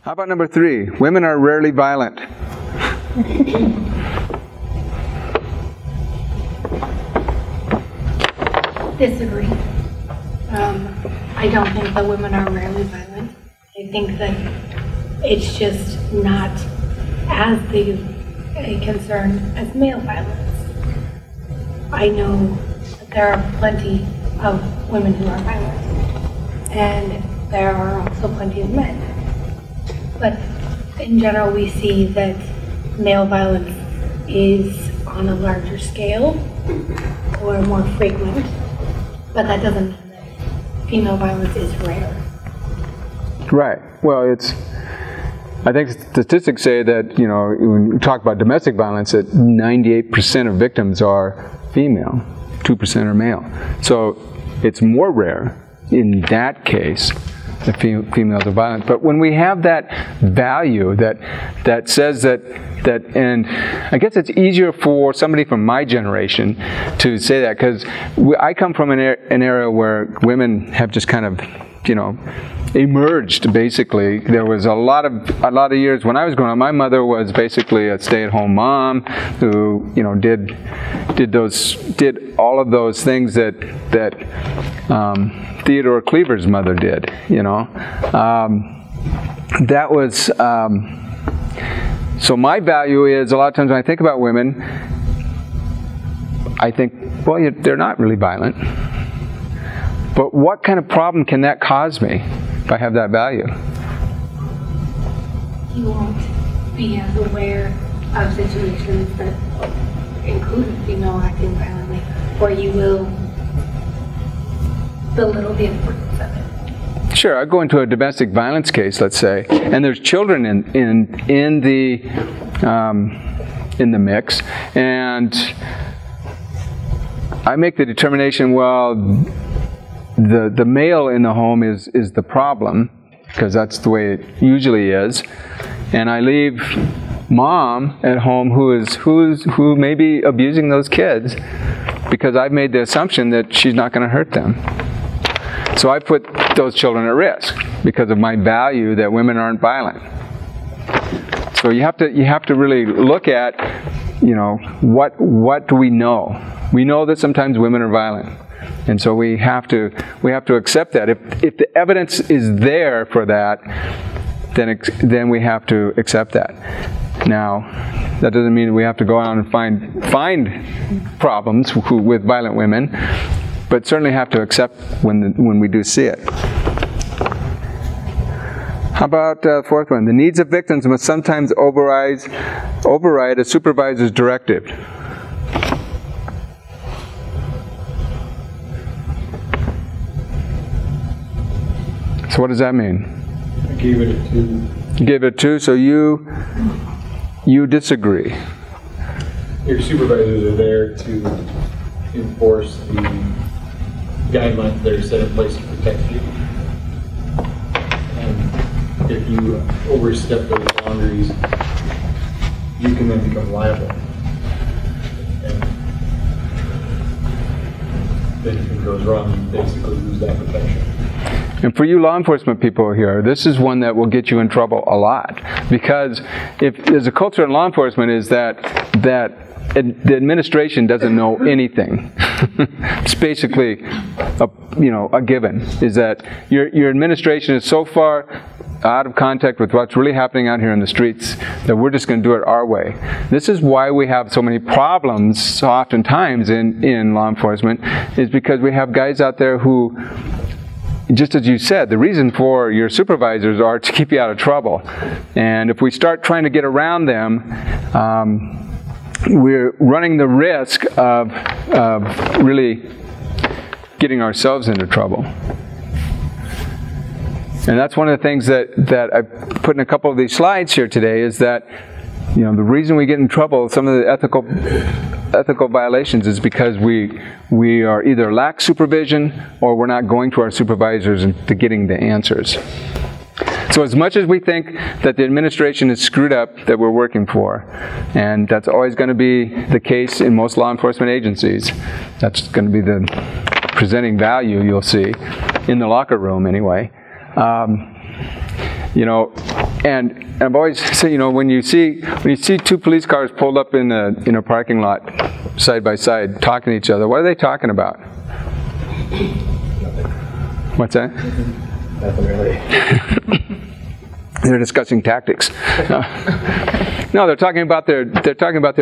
How about number 3? Women are rarely violent. Disagree. I don't think that women are rarely violent. I think that it's just not as big of a concern as male violence. I know that there are plenty of women who are violent, and there are also plenty of men. But in general, we see that male violence is on a larger scale or more frequent, but that doesn't mean that female violence is rare. Right. Well, I think statistics say that, you know, when we talk about domestic violence, that 98% of victims are female, 2% are male. So it's more rare in that case that females are violent. But when we have that value that says that, and I guess it's easier for somebody from my generation to say that, because I come from an era where women have just kind of, you know, emerged. Basically, there was a lot of years when I was growing up. My mother was basically a stay-at-home mom who, you know, did all of those things that Theodore Cleaver's mother did. You know, that was. So my value is, a lot of times when I think about women, I think, well, they're not really violent. But what kind of problem can that cause me if I have that value? You won't be as aware of situations that include a female acting violently, or you will belittle the importance of it. Sure, I go into a domestic violence case, let's say, and there's children in the mix, and I make the determination, well, the male in the home is the problem, because that's the way it usually is, and I leave mom at home who may be abusing those kids, because I've made the assumption that she's not going to hurt them. So I put those children at risk because of my value that women aren't violent. So you have to really look at, you know, what do we know? We know that sometimes women are violent. And so we have to accept that. If the evidence is there for that, then we have to accept that. Now, that doesn't mean we have to go out and find problems with violent women, but certainly have to accept when we do see it. How about the 4th one? The needs of victims must sometimes override a supervisor's directive. So what does that mean? I gave it a 2. You gave it a 2, so you disagree. Your supervisors are there to enforce the guidelines that are set in place to protect you. And if you overstep those boundaries, you can then become liable. And then if it goes wrong, you basically lose that protection. And for you law enforcement people here, this is one that will get you in trouble a lot. Because if there's a culture in law enforcement is that the administration doesn't know anything. It's basically a given, is that your administration is so far out of contact with what's really happening out here in the streets that we're just going to do it our way. This is why we have so many problems so oftentimes in law enforcement, is because we have guys out there who, just as you said, the reason for your supervisors are to keep you out of trouble. And if we start trying to get around them, we're running the risk of really getting ourselves into trouble. And that's one of the things that I put in a couple of these slides here today, is that, you know, the reason we get in trouble, some of the ethical violations, is because we are either lack supervision or we're not going to our supervisors and to getting the answers. So as much as we think that the administration is screwed up that we're working for, and that's always going to be the case in most law enforcement agencies, that's going to be the presenting value you'll see in the locker room anyway. You know, And I've always said, you know, when you see two police cars pulled up in a parking lot side by side talking to each other, what are they talking about? What's that? Nothing really. They're discussing tactics. No, they're talking about their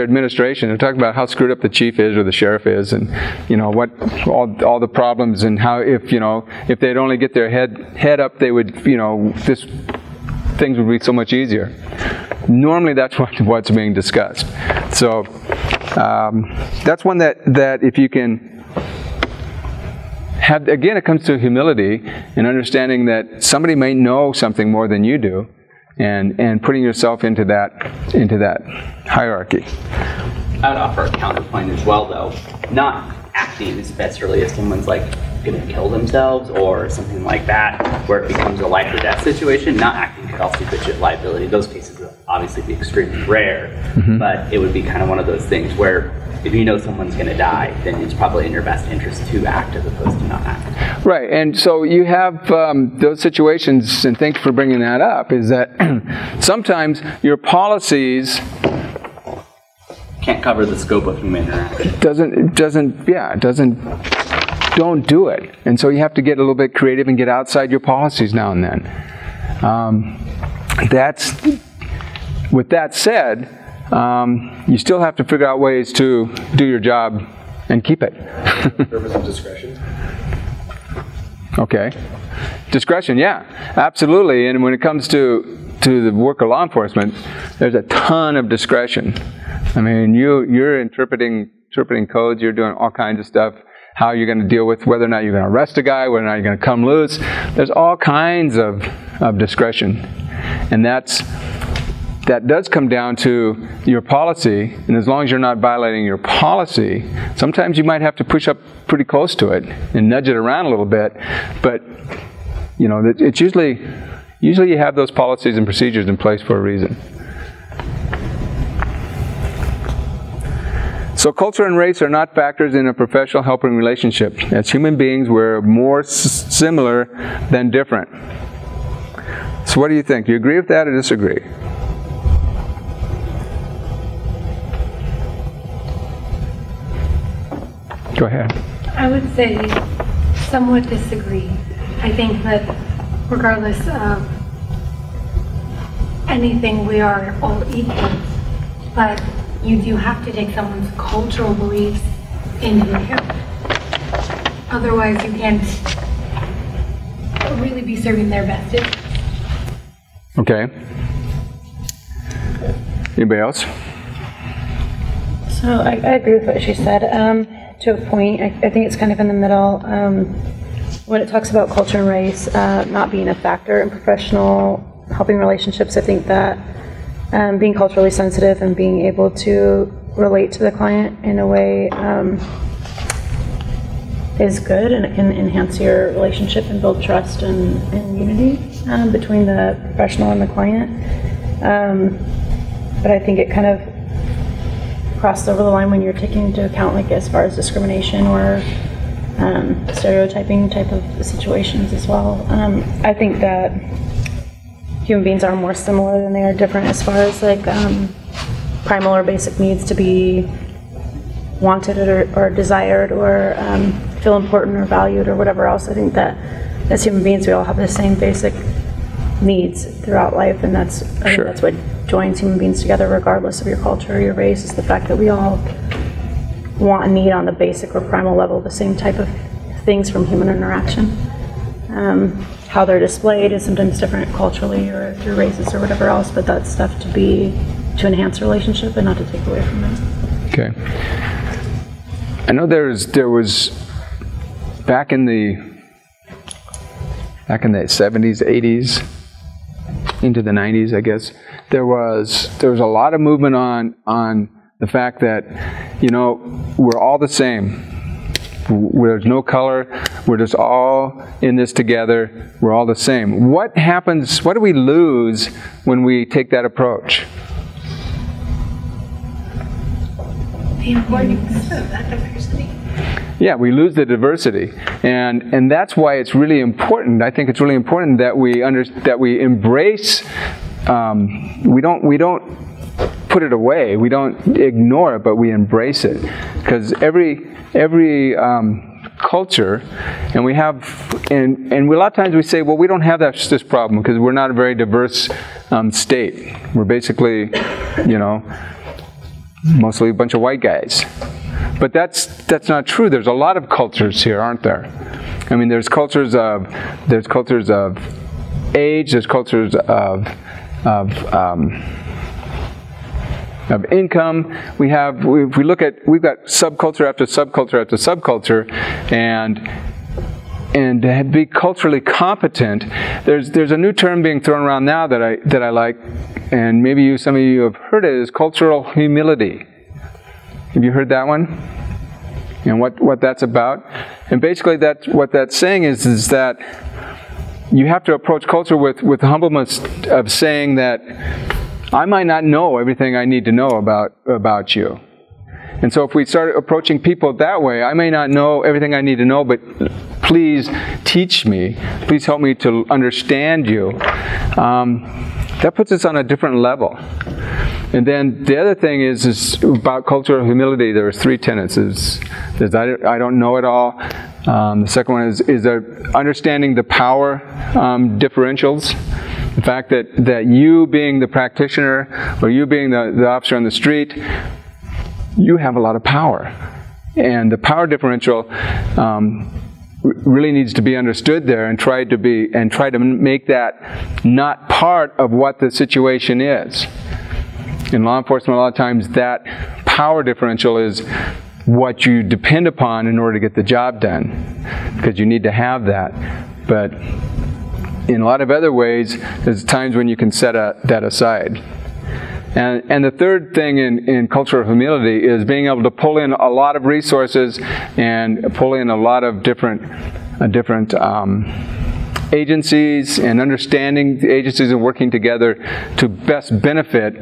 administration. They're talking about how screwed up the chief is or the sheriff is, and you know what all the problems, and how if they'd only get their head up, they would things would be so much easier. Normally, that's what's being discussed. So that's one that if you can. Again, it comes to humility and understanding that somebody may know something more than you do, and putting yourself into that hierarchy. I would offer a counterpoint as well, though. Not acting especially if someone's like going to kill themselves or something like that, where it becomes a life or death situation. Not acting could also put you at liability. Those cases would obviously be extremely rare, but it would be kind of one of those things where if you know someone's going to die, then it's probably in your best interest to act as opposed to not act. Right, and so you have those situations, and thanks for bringing that up, is that sometimes your policies can't cover the scope of human interaction. Don't do it. And so you have to get a little bit creative and get outside your policies now and then. With that said, you still have to figure out ways to do your job and keep it. Purpose of discretion. Okay. Discretion, yeah, absolutely. And when it comes to the work of law enforcement, there's a ton of discretion. I mean, you're interpreting codes, you're doing all kinds of stuff, how you're going to deal with whether or not you're going to arrest a guy, whether or not you're going to come loose. There's all kinds of discretion. And that does come down to your policy, and as long as you're not violating your policy, sometimes you might have to push up pretty close to it and nudge it around a little bit, but it's usually you have those policies and procedures in place for a reason. So culture and race are not factors in a professional helping relationship. As human beings, we're more similar than different. So what do you think? Do you agree with that or disagree? Go ahead. I would say somewhat disagree. I think that regardless of anything, we are all equal. But you do have to take someone's cultural beliefs into account. Otherwise, you can't really be serving their best interests. Okay. Anybody else? So I agree with what she said. To a point, I think it's kind of in the middle. When it talks about culture and race not being a factor in professional helping relationships, I think that being culturally sensitive and being able to relate to the client in a way is good, and it can enhance your relationship and build trust and unity between the professional and the client. But I think it kind of crossed over the line when you're taking into account, like, as far as discrimination or stereotyping type of situations as well. I think that human beings are more similar than they are different as far as like primal or basic needs to be wanted or desired or feel important or valued or whatever else. I think that as human beings we all have the same basic needs throughout life, and I think that's what joins human beings together regardless of your culture or your race, is the fact that we all want and need on the basic or primal level the same type of things from human interaction. How they're displayed is sometimes different culturally or through races or whatever else, but that's stuff to enhance relationship and not to take away from it. Okay. I know there was back in the 70s, 80s, into the 90s, I guess, there was a lot of movement on the fact that, we're all the same. There's no color. We're just all in this together. We're all the same. What happens? What do we lose when we take that approach? The importance of that diversity. Yeah, we lose the diversity, and that's why it's really important. I think it's really important that we embrace we don't put it away. We don't ignore it, but we embrace it. Because every culture, and we have, and a lot of times we say, well, we don't have this problem because we're not a very diverse state. We're basically, mostly a bunch of white guys. But that's not true. There's a lot of cultures here, aren't there? I mean, there's cultures of age. There's cultures of income. If we look at, we've got subculture after subculture after subculture, and to be culturally competent, there's a new term being thrown around now that I like, and maybe some of you have heard it, is cultural humility. Have you heard that one? And what that's about? And basically what that's saying is that you have to approach culture with the humbleness of saying that I might not know everything I need to know about you. And so if we start approaching people that way, I may not know everything I need to know, but please teach me. Please help me to understand you. That puts us on a different level. And then the other thing is about cultural humility. There's 3 tenets. There's I don't know it all. The second one is understanding the power differentials. The fact that you being the practitioner, or you being the officer on the street, you have a lot of power. And the power differential really needs to be understood there, and try to make that not part of what the situation is. In law enforcement, a lot of times that power differential is what you depend upon in order to get the job done, because you need to have that. But in a lot of other ways, there's times when you can set that aside. And the third thing in cultural humility is being able to pull in a lot of resources and pull in a lot of different agencies, and understanding the agencies and working together to best benefit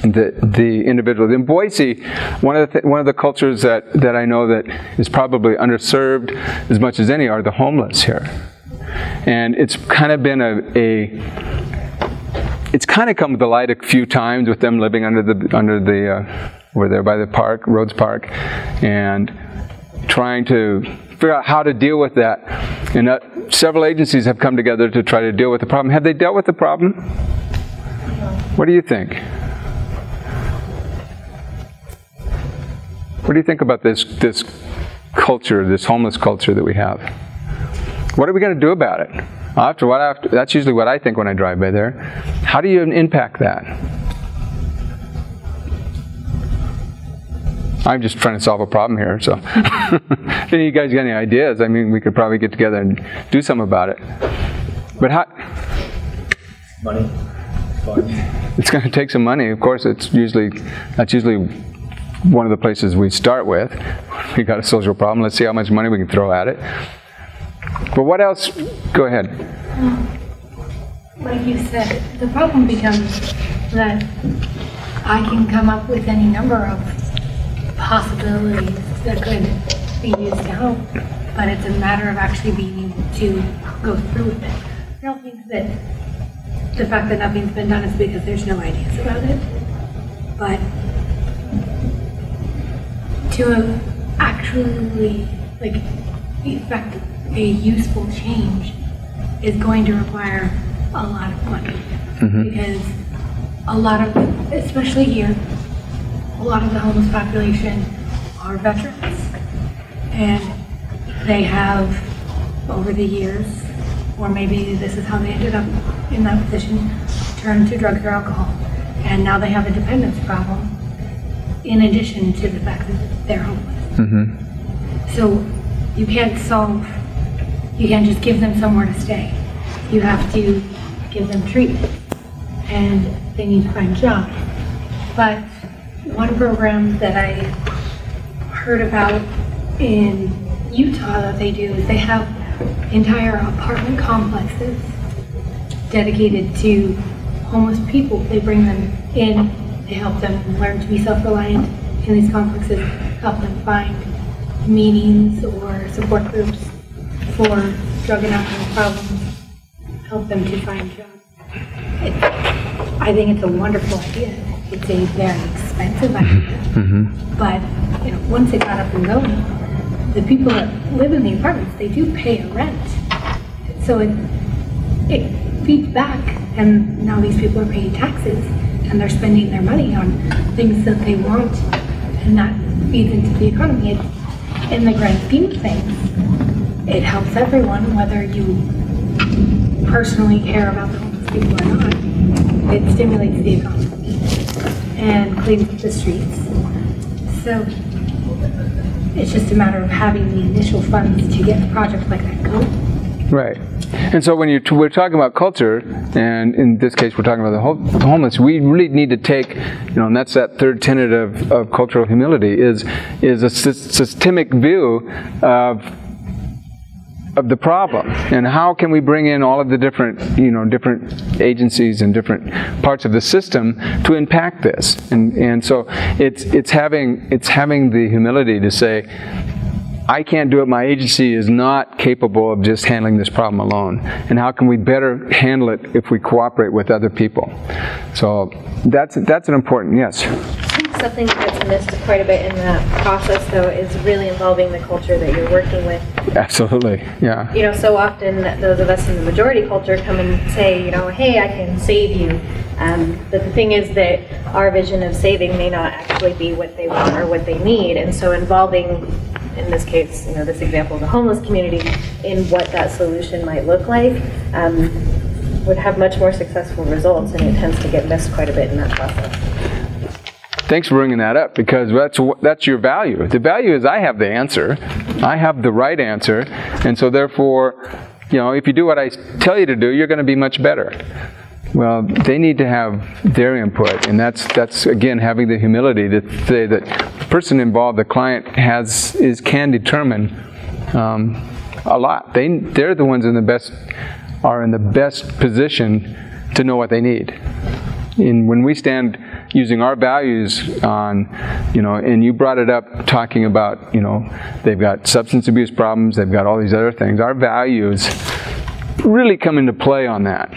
the individual. In Boise, one of the cultures that I know that is probably underserved as much as any are the homeless here. And it's kind of been it's kind of come to light a few times with them living under the over there by the park, Rhodes Park, and trying to figure out how to deal with that. And several agencies have come together to try to deal with the problem. Have they dealt with the problem? What do you think? What do you think about this culture, this homeless culture that we have? What are we going to do about it? That's usually what I think when I drive by there. How do you impact that? I'm just trying to solve a problem here, so if any of you guys got any ideas, I mean, we could probably get together and do something about it. But how? Money. Fun. It's going to take some money. Of course, that's usually one of the places we start with. We got a social problem. Let's see how much money we can throw at it. But what else? Go ahead. Like you said, the problem becomes that I can come up with any number of possibilities that could be used to help, but it's a matter of actually being able to go through with it. I don't think that the fact that nothing's been done is because there's no ideas about it, but to actually effect a useful change is going to require a lot of money. Mm-hmm. Because a lot of, especially here, a lot of the homeless population are veterans, and they have, over the years, or maybe this is how they ended up in that position, turned to drugs or alcohol, and now they have a dependence problem in addition to the fact that they're homeless. Mm-hmm. So you can't just give them somewhere to stay. You have to give them treatment, and they need to find jobs. But one program that I heard about in Utah that they do is they have entire apartment complexes dedicated to homeless people. They bring them in, they help them learn to be self-reliant in these complexes, help them find meetings or support groups for drug and alcohol problems, help them to find jobs. I think it's a wonderful idea. It's a very expensive idea, but once it got up and going, the people that live in the apartments, they do pay a rent, so it feeds back, and now these people are paying taxes, and they're spending their money on things that they want, and that feeds into the economy. In the grand scheme of things, it helps everyone, whether you personally care about the homeless people or not. It stimulates the economy and cleans up the streets. So it's just a matter of having the initial funds to get a project like that going. Right. And so when we're talking about culture, and in this case we're talking about the homeless, we really need to take, and that's that third tenet of cultural humility, is a systemic view of the problem, and how can we bring in all of the different agencies and different parts of the system to impact this, and so it's having the humility to say, I can't do it, my agency is not capable of just handling this problem alone, and how can we better handle it if we cooperate with other people? So that's an important, yes. Something that gets missed quite a bit in that process, though, is really involving the culture that you're working with. Absolutely, yeah. So often those of us in the majority culture come and say, hey, I can save you. But the thing is that our vision of saving may not actually be what they want or what they need. And so involving, in this case, this example of the homeless community, in what that solution might look like, would have much more successful results, and it tends to get missed quite a bit in that process. Thanks for bringing that up, because that's your value. The value is I have the answer. I have the right answer, and so therefore, if you do what I tell you to do, you're going to be much better. Well, they need to have their input, and that's again having the humility to say that the person involved, the client, can determine a lot. They're the ones are in the best position to know what they need. And when we stand using our values on, and you brought it up talking about, they've got substance abuse problems, they've got all these other things, our values really come into play on that.